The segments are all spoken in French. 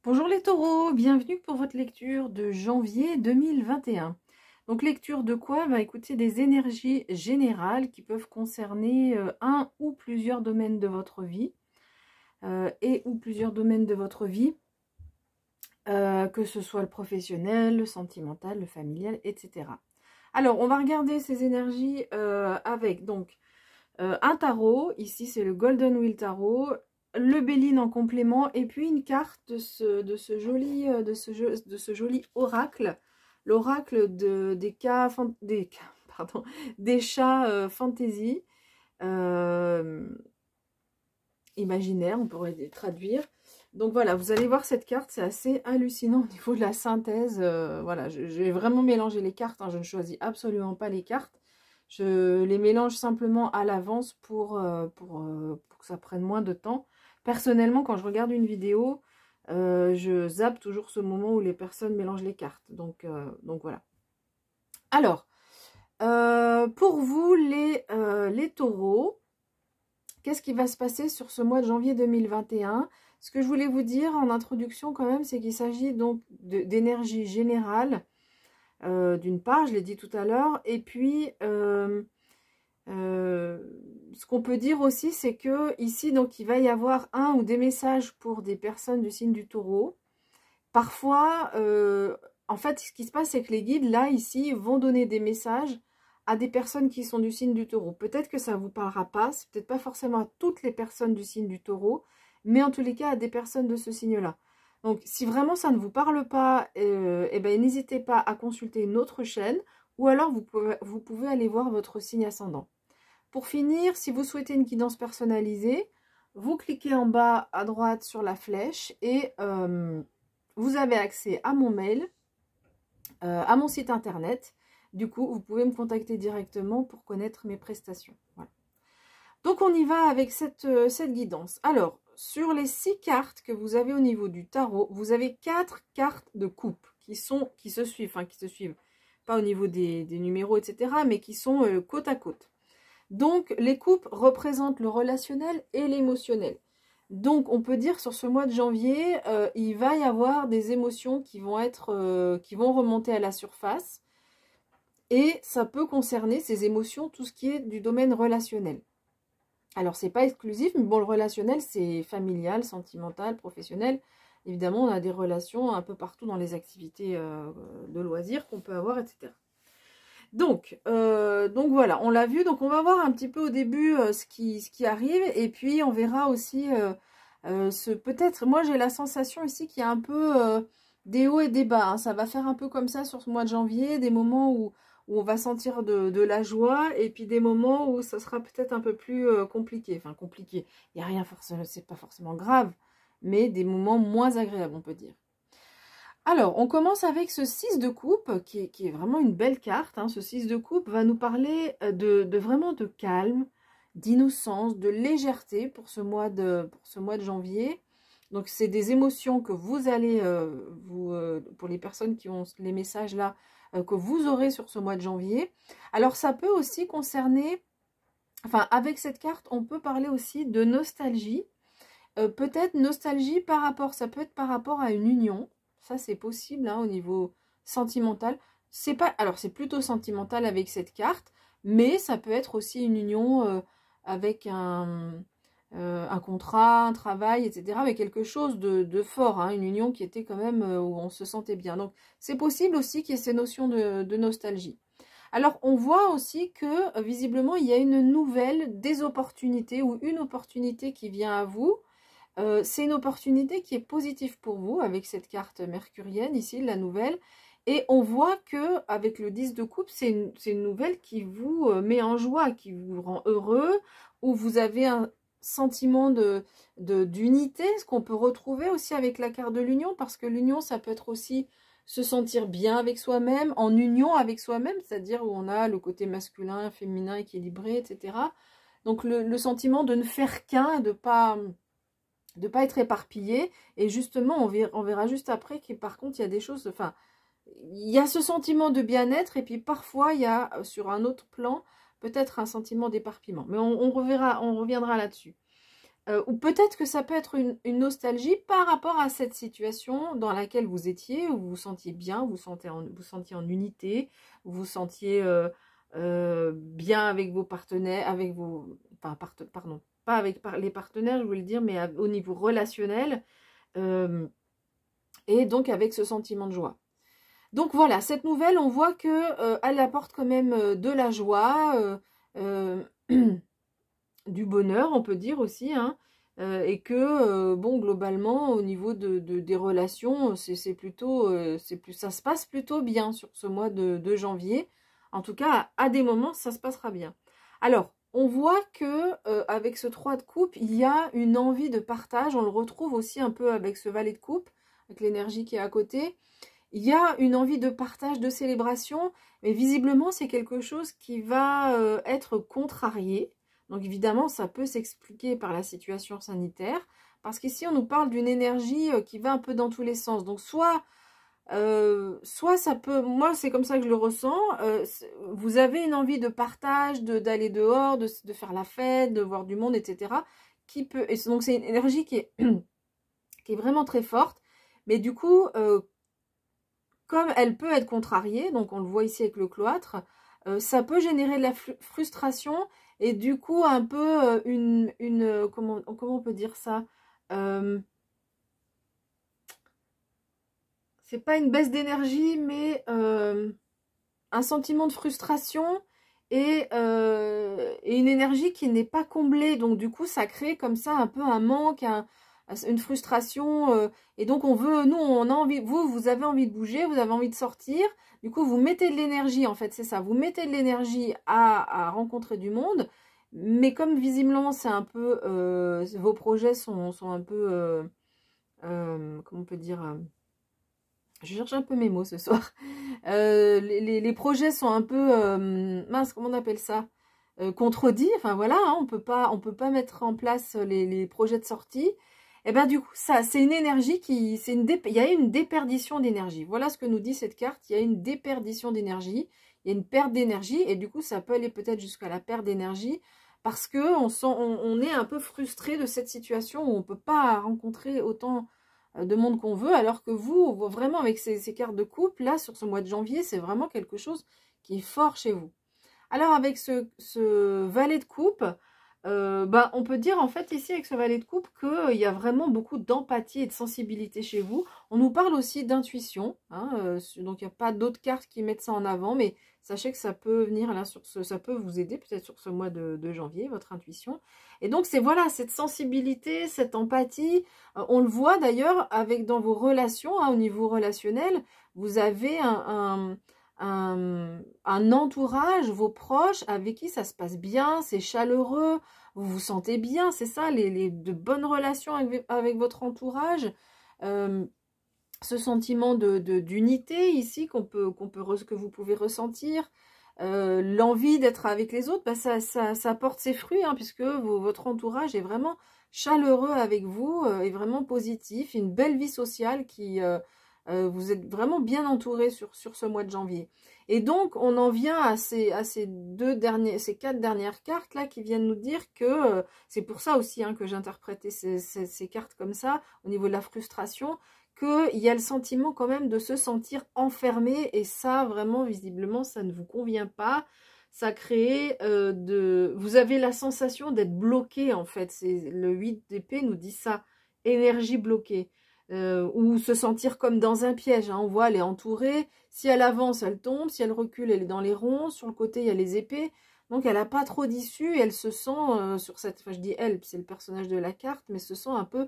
Bonjour les taureaux, bienvenue pour votre lecture de janvier 2021. Donc lecture de quoi? Écoutez, des énergies générales qui peuvent concerner un ou plusieurs domaines de votre vie que ce soit le professionnel, le sentimental, le familial, etc. Alors on va regarder ces énergies avec donc un tarot, ici c'est le Golden Wheel Tarot, le Béline en complément, et puis une carte de ce joli oracle, l'oracle des chats fantasy, imaginaire, on pourrait traduire. Donc voilà, vous allez voir cette carte, c'est assez hallucinant au niveau de la synthèse. Voilà, je vais vraiment mélanger les cartes, hein, je ne choisis absolument pas les cartes. Je les mélange simplement à l'avance pour que ça prenne moins de temps. Personnellement, quand je regarde une vidéo, je zappe toujours ce moment où les personnes mélangent les cartes. Donc voilà. Alors, pour vous les taureaux, qu'est-ce qui va se passer sur ce mois de janvier 2021? Ce que je voulais vous dire en introduction quand même, c'est qu'il s'agit donc d'énergie générale, d'une part, je l'ai dit tout à l'heure, et puis ce qu'on peut dire aussi, c'est que ici, donc, il va y avoir un ou des messages pour des personnes du signe du taureau. Parfois, en fait, ce qui se passe, c'est que les guides, là, ici, vont donner des messages à des personnes qui sont du signe du taureau. Peut-être que ça ne vous parlera pas, c'est peut-être pas forcément à toutes les personnes du signe du taureau, mais en tous les cas à des personnes de ce signe-là. Donc, si vraiment ça ne vous parle pas, eh ben, n'hésitez pas à consulter une autre chaîne, ou alors vous pouvez aller voir votre signe ascendant. Pour finir, si vous souhaitez une guidance personnalisée, vous cliquez en bas à droite sur la flèche et vous avez accès à mon mail, à mon site internet. Du coup, vous pouvez me contacter directement pour connaître mes prestations. Voilà. Donc, on y va avec cette guidance. Alors, sur les 6 cartes que vous avez au niveau du tarot, vous avez 4 cartes de coupe qui se suivent, pas au niveau des numéros, etc., mais qui sont côte à côte. Donc, les coupes représentent le relationnel et l'émotionnel. Donc, on peut dire sur ce mois de janvier, il va y avoir des émotions qui vont remonter à la surface. Et ça peut concerner ces émotions, tout ce qui est du domaine relationnel. Alors, c'est pas exclusif, mais bon, le relationnel, c'est familial, sentimental, professionnel. Évidemment, on a des relations un peu partout dans les activités de loisirs qu'on peut avoir, etc. Donc voilà, on l'a vu. Donc, on va voir un petit peu au début ce qui arrive. Et puis, on verra aussi peut-être, moi, j'ai la sensation ici qu'il y a un peu des hauts et des bas. Hein. Ça va faire un peu comme ça sur ce mois de janvier, des moments où on va sentir de la joie, et puis des moments où ça sera peut-être un peu plus compliqué. Enfin, compliqué, il n'y a rien forcément, c'est pas forcément grave, mais des moments moins agréables, on peut dire. Alors, on commence avec ce 6 de coupe, qui est vraiment une belle carte. Hein. Ce 6 de coupe va nous parler vraiment de calme, d'innocence, de légèreté pour ce mois de janvier. Donc, c'est des émotions que vous allez, pour les personnes qui ont les messages là, que vous aurez sur ce mois de janvier. Alors, ça peut aussi concerner, enfin, avec cette carte, on peut parler aussi de nostalgie. Peut-être nostalgie par rapport, ça peut être par rapport à une union. Ça, c'est possible hein, au niveau sentimental. C'est pas, alors, c'est plutôt sentimental avec cette carte, mais ça peut être aussi une union avec un contrat, un travail, etc. avec quelque chose de fort, hein, une union qui était quand même où on se sentait bien. Donc, c'est possible aussi qu'il y ait ces notions de nostalgie. Alors, on voit aussi que, visiblement, il y a une nouvelle, des opportunités ou une opportunité qui vient à vous. C'est une opportunité qui est positive pour vous avec cette carte mercurienne ici, la nouvelle. Et on voit que avec le 10 de coupe, c'est une nouvelle qui vous met en joie, qui vous rend heureux, où vous avez un sentiment d'unité, ce qu'on peut retrouver aussi avec la carte de l'union, parce que l'union, ça peut être aussi se sentir bien avec soi-même, en union avec soi-même, c'est-à-dire où on a le côté masculin, féminin, équilibré, etc. Donc le sentiment de ne faire qu'un, de pas être éparpillé. Et justement, on verra juste après que par contre, il y a des choses, enfin, il y a ce sentiment de bien-être, et puis parfois, il y a sur un autre plan, peut-être un sentiment d'éparpillement. Mais on reviendra là-dessus. ou peut-être que ça peut être une nostalgie par rapport à cette situation dans laquelle vous étiez, où vous vous sentiez bien, vous vous sentiez en unité, vous vous sentiez bien avec vos partenaires, avec vos... Enfin, pardon, pas avec les partenaires, je voulais le dire, mais au niveau relationnel, et donc avec ce sentiment de joie. Donc voilà, cette nouvelle, on voit que elle apporte quand même de la joie, du bonheur, on peut dire aussi, hein, et que, bon, globalement, au niveau des relations, c'est plutôt, ça se passe plutôt bien sur ce mois de janvier. En tout cas, à des moments, ça se passera bien. Alors, on voit que avec ce 3 de coupe, il y a une envie de partage. On le retrouve aussi un peu avec ce valet de coupe, avec l'énergie qui est à côté. Il y a une envie de partage, de célébration, mais visiblement, c'est quelque chose qui va être contrarié. Donc évidemment, ça peut s'expliquer par la situation sanitaire, parce qu'ici, on nous parle d'une énergie qui va un peu dans tous les sens. Donc soit ça peut, moi c'est comme ça que je le ressens, vous avez une envie de partage, d'aller dehors, de faire la fête, de voir du monde, etc. Et donc c'est une énergie qui est, qui est vraiment très forte, mais du coup, comme elle peut être contrariée, donc on le voit ici avec le cloître, ça peut générer de la frustration et du coup un peu comment on peut dire ça, c'est pas une baisse d'énergie, mais un sentiment de frustration et une énergie qui n'est pas comblée. Donc du coup, ça crée comme ça un peu un manque, une frustration. Et donc on veut, nous, on a envie, vous avez envie de bouger, vous avez envie de sortir. Du coup, vous mettez de l'énergie, en fait, c'est ça. Vous mettez de l'énergie à rencontrer du monde. Mais comme visiblement, c'est un peu, vos projets sont un peu, comment on peut dire... je cherche un peu mes mots ce soir. Les projets sont un peu, mince, comment on appelle ça, contredits. Enfin voilà, hein, on peut pas mettre en place les projets de sortie. Et ben du coup, ça, c'est une énergie qui, il y a une déperdition d'énergie. Voilà ce que nous dit cette carte. Il y a une déperdition d'énergie. Il y a une perte d'énergie et du coup, ça peut aller peut-être jusqu'à la perte d'énergie parce que on est un peu frustré de cette situation où on peut pas rencontrer autant de monde qu'on veut, alors que vous, vraiment avec ces cartes de coupe, là, sur ce mois de janvier, c'est vraiment quelque chose qui est fort chez vous. Alors, avec ce valet de coupe, ben, on peut dire, en fait, ici, avec ce valet de coupe, qu'il y a vraiment beaucoup d'empathie et de sensibilité chez vous. On nous parle aussi d'intuition, hein, donc il n'y a pas d'autres cartes qui mettent ça en avant, mais sachez que ça peut venir là, ça peut vous aider peut-être sur ce mois de janvier, votre intuition. Et donc, c'est voilà, cette sensibilité, cette empathie, on le voit d'ailleurs avec dans vos relations, hein, au niveau relationnel, vous avez un entourage, vos proches, avec qui ça se passe bien, c'est chaleureux, vous vous sentez bien, c'est ça, de bonnes relations avec votre entourage, ce sentiment d'unité ici que vous pouvez ressentir, l'envie d'être avec les autres, bah ça porte ses fruits, hein, puisque votre entourage est vraiment chaleureux avec vous, est vraiment positif, une belle vie sociale qui... vous êtes vraiment bien entouré sur ce mois de janvier. Et donc, on en vient à ces quatre dernières cartes là qui viennent nous dire que, c'est pour ça aussi hein, que j'interprétais ces cartes comme ça, au niveau de la frustration, qu'il y a le sentiment quand même de se sentir enfermé, et ça, vraiment, visiblement, ça ne vous convient pas. Ça crée vous avez la sensation d'être bloqué, en fait. Le 8 d'épée nous dit ça, énergie bloquée. Ou se sentir comme dans un piège, hein. On voit, elle est entourée, si elle avance, elle tombe, si elle recule, elle est dans les ronds, sur le côté, il y a les épées, donc elle n'a pas trop d'issue, et elle se sent, sur cette, enfin je dis elle, c'est le personnage de la carte, mais se sent un peu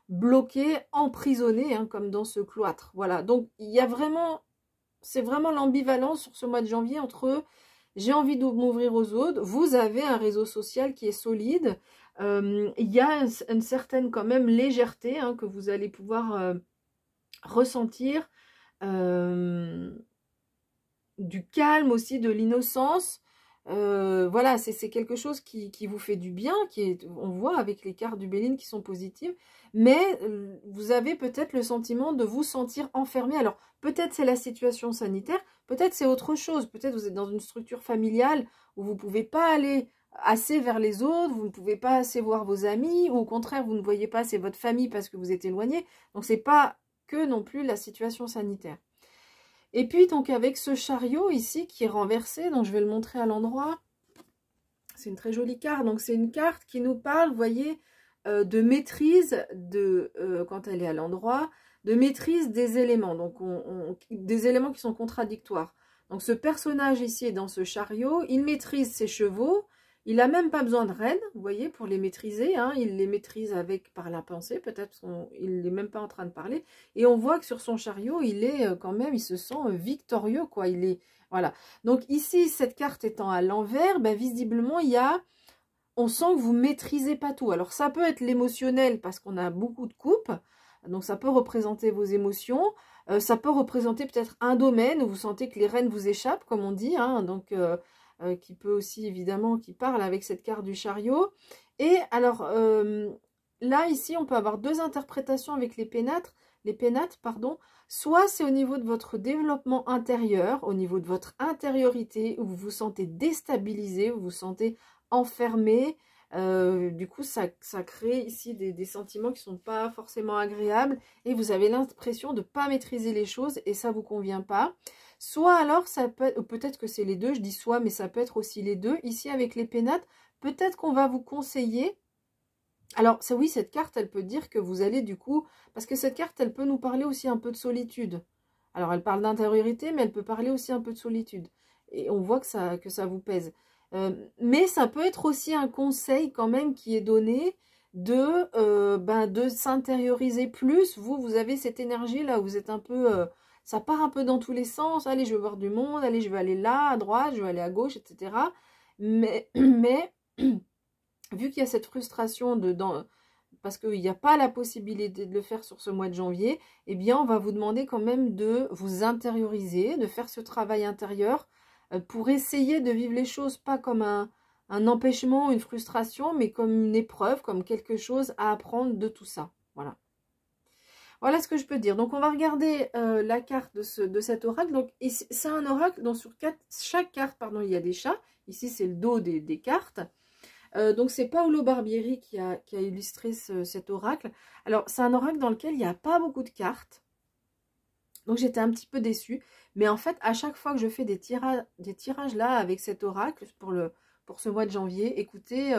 bloquée, emprisonnée, hein, comme dans ce cloître, voilà, donc il y a vraiment, c'est vraiment l'ambivalence sur ce mois de janvier entre j'ai envie de m'ouvrir aux autres, vous avez un réseau social qui est solide, il y a une certaine quand même légèreté hein, que vous allez pouvoir ressentir, du calme aussi, de l'innocence. Voilà, c'est quelque chose qui vous fait du bien, on voit avec les cartes du Béline qui sont positives, mais vous avez peut-être le sentiment de vous sentir enfermé. Alors, peut-être c'est la situation sanitaire, peut-être c'est autre chose, peut-être vous êtes dans une structure familiale où vous ne pouvez pas aller assez vers les autres, vous ne pouvez pas assez voir vos amis, ou au contraire, vous ne voyez pas assez votre famille parce que vous êtes éloigné. Donc, c'est pas que non plus la situation sanitaire. Et puis, donc, avec ce chariot ici qui est renversé, donc je vais le montrer à l'endroit. C'est une très jolie carte. Donc, c'est une carte qui nous parle, vous voyez, de maîtrise, quand elle est à l'endroit, de maîtrise des éléments. Donc, des éléments qui sont contradictoires. Donc, ce personnage ici est dans ce chariot. Il maîtrise ses chevaux. Il n'a même pas besoin de reine, vous voyez, pour les maîtriser. Hein. Il les maîtrise par la pensée. Peut-être qu'il n'est même pas en train de parler. Et on voit que sur son chariot, il est quand même, il se sent victorieux, quoi. Il est, voilà. Donc ici, cette carte étant à l'envers, ben, visiblement, on sent que vous ne maîtrisez pas tout. Alors, ça peut être l'émotionnel parce qu'on a beaucoup de coupes. Donc, ça peut représenter vos émotions. Ça peut représenter peut-être un domaine où vous sentez que les rênes vous échappent, comme on dit. Hein, donc, qui peut aussi, évidemment, qui parle avec cette carte du chariot. Et alors, là, ici, on peut avoir deux interprétations avec les pénates. Pardon. Soit c'est au niveau de votre développement intérieur, au niveau de votre intériorité, où vous vous sentez déstabilisé, vous vous sentez enfermé. Du coup, ça crée ici des sentiments qui ne sont pas forcément agréables et vous avez l'impression de ne pas maîtriser les choses et ça ne vous convient pas. Soit alors, ça peut-être que c'est les deux, je dis soit, mais ça peut être aussi les deux. Ici, avec les pénates, peut-être qu'on va vous conseiller. Alors, oui, cette carte, elle peut dire que vous allez du coup, parce que cette carte, elle peut nous parler aussi un peu de solitude. Alors, elle parle d'intériorité, mais elle peut parler aussi un peu de solitude. Et on voit que ça vous pèse. Mais ça peut être aussi un conseil quand même qui est donné de s'intérioriser plus. Vous avez cette énergie là où vous êtes un peu... ça part un peu dans tous les sens. Allez, je veux voir du monde. Allez, je vais aller là, à droite, je vais aller à gauche, etc. Mais vu qu'il y a cette frustration parce qu'il n'y a pas la possibilité de le faire sur ce mois de janvier, eh bien, on va vous demander quand même de vous intérioriser, de faire ce travail intérieur pour essayer de vivre les choses pas comme un empêchement, une frustration, mais comme une épreuve, comme quelque chose à apprendre de tout ça. Voilà. Voilà ce que je peux dire. Donc, on va regarder la carte de cet oracle. Donc, c'est un oracle dont sur chaque carte, pardon, il y a des chats. Ici, c'est le dos des cartes. Donc, c'est Paolo Barbieri qui a illustré cet oracle. Alors, c'est un oracle dans lequel il n'y a pas beaucoup de cartes. Donc, j'étais un petit peu déçue. Mais en fait, à chaque fois que je fais des tirages là avec cet oracle pour ce mois de janvier, écoutez,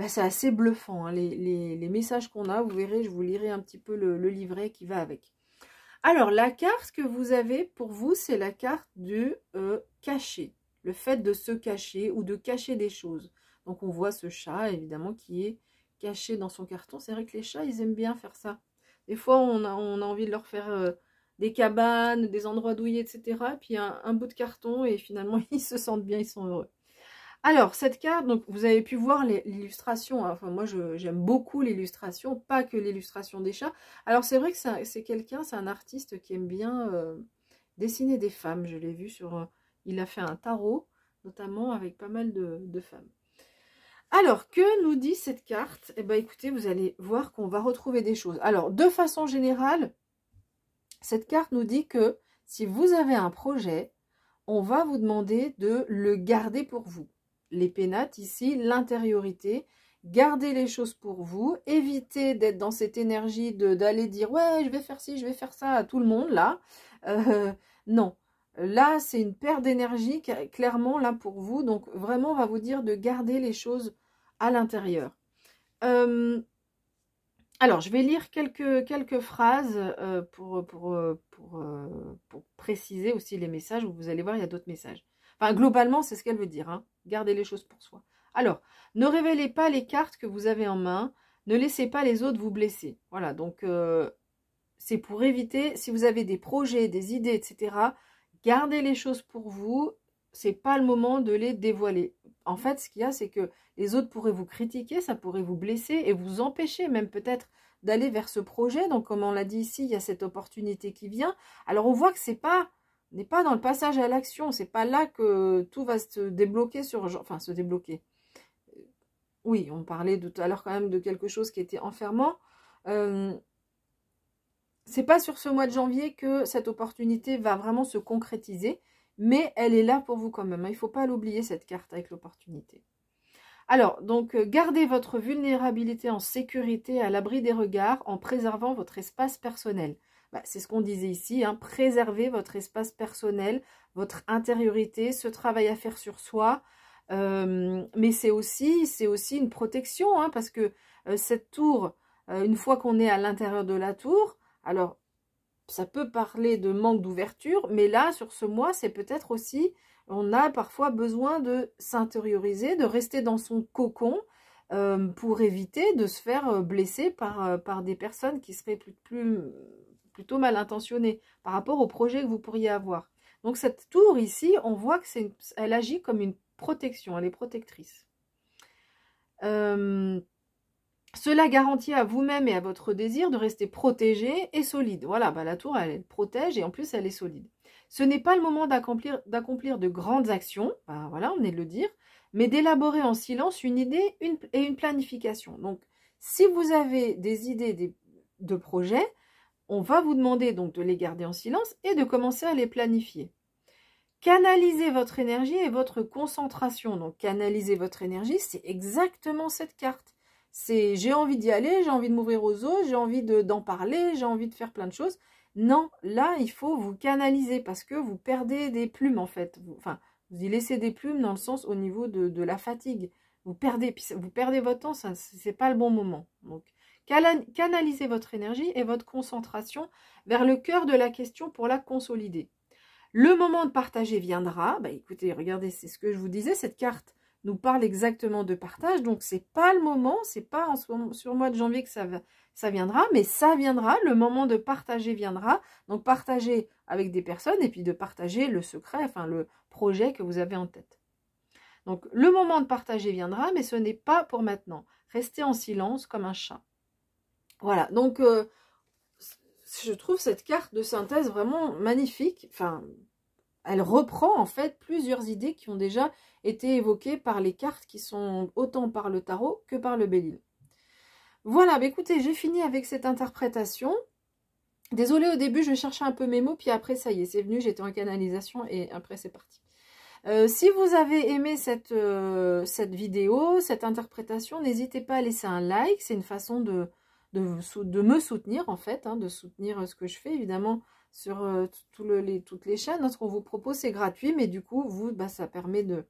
c'est assez bluffant. Hein, les messages qu'on a, vous verrez, je vous lirai un petit peu le livret qui va avec. Alors, la carte que vous avez pour vous, c'est la carte du cacher. Le fait de se cacher ou de cacher des choses. Donc, on voit ce chat, évidemment, qui est caché dans son carton. C'est vrai que les chats, ils aiment bien faire ça. Des fois, on a envie de leur faire des cabanes, des endroits douillés, etc. Puis, un bout de carton et finalement, ils se sentent bien, ils sont heureux. Alors, cette carte, donc vous avez pu voir l'illustration. Hein. Enfin, moi, j'aime beaucoup l'illustration, pas que l'illustration des chats. Alors, c'est vrai que c'est un artiste qui aime bien dessiner des femmes. Je l'ai vu il a fait un tarot, notamment avec pas mal de femmes. Alors, que nous dit cette carte? Eh bien, écoutez, vous allez voir qu'on va retrouver des choses. Alors, de façon générale, cette carte nous dit que si vous avez un projet, on va vous demander de le garder pour vous. Les pénates, ici, l'intériorité. Gardez les choses pour vous. Évitez d'être dans cette énergie d'aller dire « Ouais, je vais faire ci, je vais faire ça » à tout le monde, là. Non. Là, c'est une perte d'énergie, clairement, là, pour vous. Donc, vraiment, on va vous dire de garder les choses à l'intérieur. Alors, je vais lire quelques phrases pour préciser aussi les messages. Vous allez voir, il y a d'autres messages. Enfin, globalement, c'est ce qu'elle veut dire. Hein. Gardez les choses pour soi. Alors, ne révélez pas les cartes que vous avez en main. Ne laissez pas les autres vous blesser. Voilà, donc c'est pour éviter, si vous avez des projets, des idées, etc., gardez les choses pour vous. C'est pas le moment de les dévoiler. En fait, ce qu'il y a, c'est que les autres pourraient vous critiquer, ça pourrait vous blesser et vous empêcher même peut-être d'aller vers ce projet. Donc, comme on l'a dit ici, il y a cette opportunité qui vient. Alors, on voit que on n'est pas dans le passage à l'action. C'est pas là que tout va se débloquer enfin, se débloquer. Oui, on parlait tout à l'heure quand même de quelque chose qui était enfermant. C'est pas sur ce mois de janvier que cette opportunité va vraiment se concrétiser. Mais elle est là pour vous quand même. Il ne faut pas l'oublier, cette carte avec l'opportunité. Alors, donc, gardez votre vulnérabilité en sécurité à l'abri des regards en préservant votre espace personnel. Bah, c'est ce qu'on disait ici, hein, préservez votre espace personnel, votre intériorité, ce travail à faire sur soi. Mais c'est aussi une protection, hein, parce que cette tour, une fois qu'on est à l'intérieur de la tour, alors ça peut parler de manque d'ouverture, mais là, sur ce mois, c'est peut-être aussi, on a parfois besoin de s'intérioriser, de rester dans son cocon pour éviter de se faire blesser par des personnes qui seraient plutôt mal intentionnées par rapport au projet que vous pourriez avoir. Donc cette tour ici, on voit que elle agit comme une protection, elle est protectrice. Cela garantit à vous-même et à votre désir de rester protégé et solide. Voilà, bah la tour, elle protège et en plus, elle est solide. Ce n'est pas le moment d'accomplir de grandes actions, bah voilà, on venait de le dire, mais d'élaborer en silence une idée et une planification. Donc, si vous avez des idées de projets, on va vous demander donc de les garder en silence et de commencer à les planifier. Canalisez votre énergie et votre concentration. Donc, canaliser votre énergie, c'est exactement cette carte. C'est j'ai envie d'y aller, j'ai envie de m'ouvrir aux autres, j'ai envie d'en parler, j'ai envie de faire plein de choses. Non, là, il faut vous canaliser parce que vous perdez des plumes en fait. Vous y laissez des plumes dans le sens au niveau de la fatigue. Vous perdez votre temps, c'est pas le bon moment. Donc, canalisez votre énergie et votre concentration vers le cœur de la question pour la consolider. Le moment de partager viendra. Bah, écoutez, regardez, c'est ce que je vous disais, cette carte nous parle exactement de partage, donc c'est pas le moment, c'est pas sur le mois de janvier que ça viendra, mais ça viendra, le moment de partager viendra, donc partager avec des personnes et puis de partager le secret, enfin le projet que vous avez en tête. Donc le moment de partager viendra, mais ce n'est pas pour maintenant. Restez en silence comme un chat. Voilà, donc je trouve cette carte de synthèse vraiment magnifique, enfin elle reprend en fait plusieurs idées qui ont déjà été évoquées par les cartes qui sont autant par le tarot que par le Belle-Île. Voilà, bah écoutez, j'ai fini avec cette interprétation. Désolée au début, je cherchais un peu mes mots, puis après ça y est, c'est venu, j'étais en canalisation et après c'est parti. Si vous avez aimé cette vidéo, cette interprétation, n'hésitez pas à laisser un like, c'est une façon de me soutenir en fait, hein, de soutenir ce que je fais évidemment sur toutes les chaînes. Hein, ce qu'on vous propose c'est gratuit, mais du coup vous, bah, ça permet de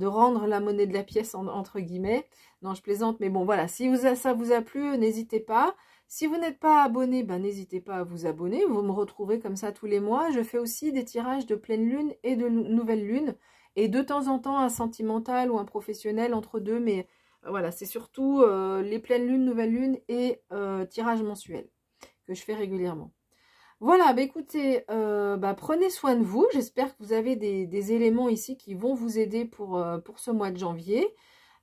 rendre la monnaie de la pièce entre guillemets. Non, je plaisante, mais bon voilà, si ça vous a plu, n'hésitez pas. Si vous n'êtes pas abonné, ben, n'hésitez pas à vous abonner. Vous me retrouverez comme ça tous les mois. Je fais aussi des tirages de pleine lune et de nouvelle lune. Et de temps en temps, un sentimental ou un professionnel entre deux. Mais voilà, c'est surtout les pleines lunes, nouvelles lunes et tirages mensuels que je fais régulièrement. Voilà, bah écoutez, prenez soin de vous. J'espère que vous avez des éléments ici qui vont vous aider pour ce mois de janvier.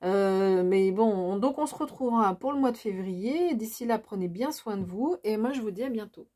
Mais bon, donc on se retrouvera pour le mois de février. D'ici là, prenez bien soin de vous. Et moi, je vous dis à bientôt.